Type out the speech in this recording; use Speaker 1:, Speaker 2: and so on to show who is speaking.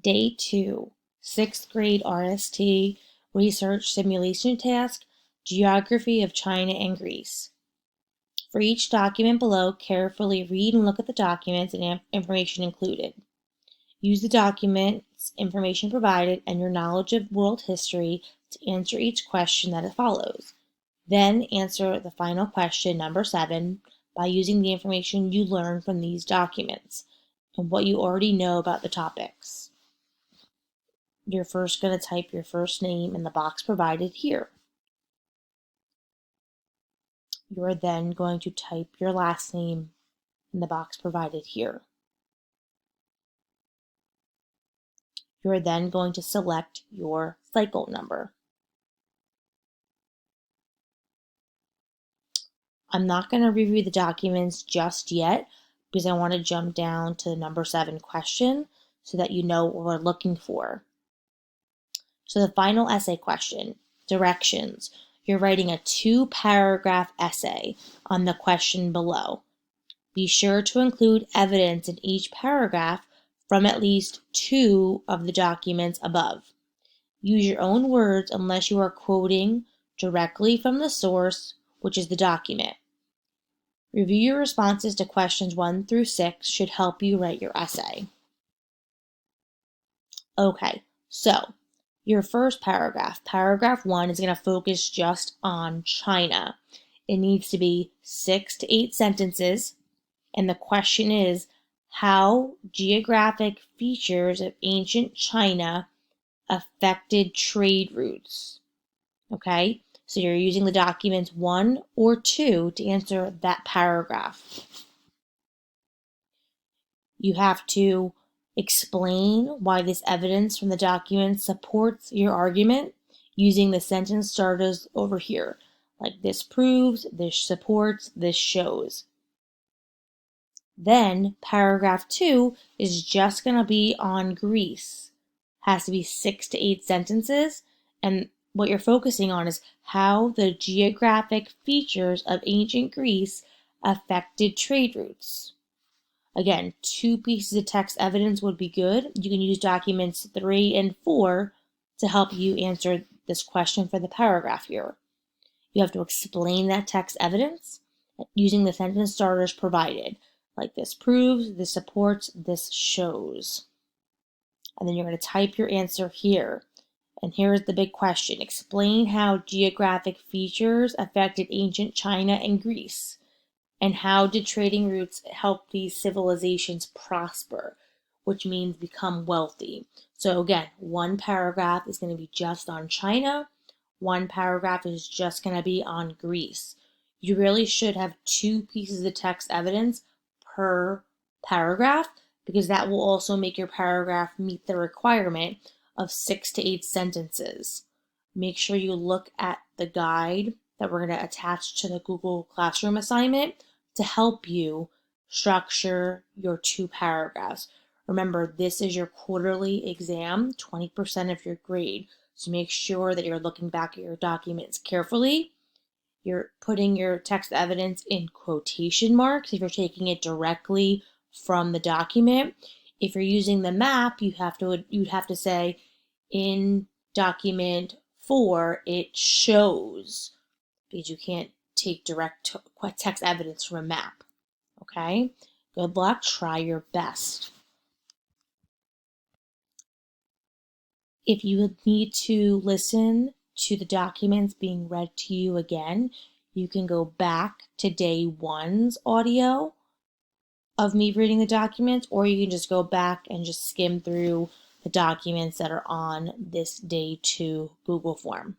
Speaker 1: Day 2, 6th grade RST, Research Simulation Task, Geography of China and Greece. For each document below, carefully read and look at the documents and information included. Use the documents, information provided, and your knowledge of world history to answer each question that follows. Then answer the final question, number 7, by using the information you learned from these documents and what you already know about the topics. You're first going to type your first name in the box provided here. You're then going to type your last name in the box provided here. You're then going to select your cycle number. I'm not going to review the documents just yet because I want to jump down to the number 7 question so that you know what we're looking for. So the final essay question, directions. You're writing a 2-paragraph essay on the question below. Be sure to include evidence in each paragraph from at least 2 of the documents above. Use your own words unless you are quoting directly from the source, which is the document. Review your responses to questions 1 through 6 should help you write your essay. Okay, so your first paragraph, paragraph 1, is going to focus just on China. It needs to be 6 to 8 sentences, and the question is how geographic features of ancient China affected trade routes. Okay, so you're using the documents 1 or 2 to answer that paragraph. You have to explain why this evidence from the document supports your argument using the sentence starters over here, like this proves, this supports, this shows. Then paragraph 2 is just going to be on Greece. Has to be 6 to 8 sentences, and what you're focusing on is how the geographic features of ancient Greece affected trade routes. Again, 2 pieces of text evidence would be good. You can use documents 3 and 4 to help you answer this question for the paragraph here. You have to explain that text evidence using the sentence starters provided, like this proves, this supports, this shows. And then you're going to type your answer here. And here's the big question. Explain how geographic features affected ancient China and Greece. And how did trading routes help these civilizations prosper, which means become wealthy? So again, 1 paragraph is going to be just on China. 1 paragraph is just going to be on Greece. You really should have 2 pieces of text evidence per paragraph because that will also make your paragraph meet the requirement of 6 to 8 sentences. Make sure you look at the guide that we're going to attach to the Google Classroom assignment to help you structure your 2 paragraphs. Remember, this is your quarterly exam, 20% of your grade. So make sure that you're looking back at your documents carefully. You're putting your text evidence in quotation marks if you're taking it directly from the document. If you're using the map, you'd have to say in document 4 it shows, because you can't take direct text evidence from a map. Okay? Good luck. Try your best. If you need to listen to the documents being read to you again, you can go back to day 1's audio of me reading the documents, or you can just go back and just skim through the documents that are on this day 2 Google form.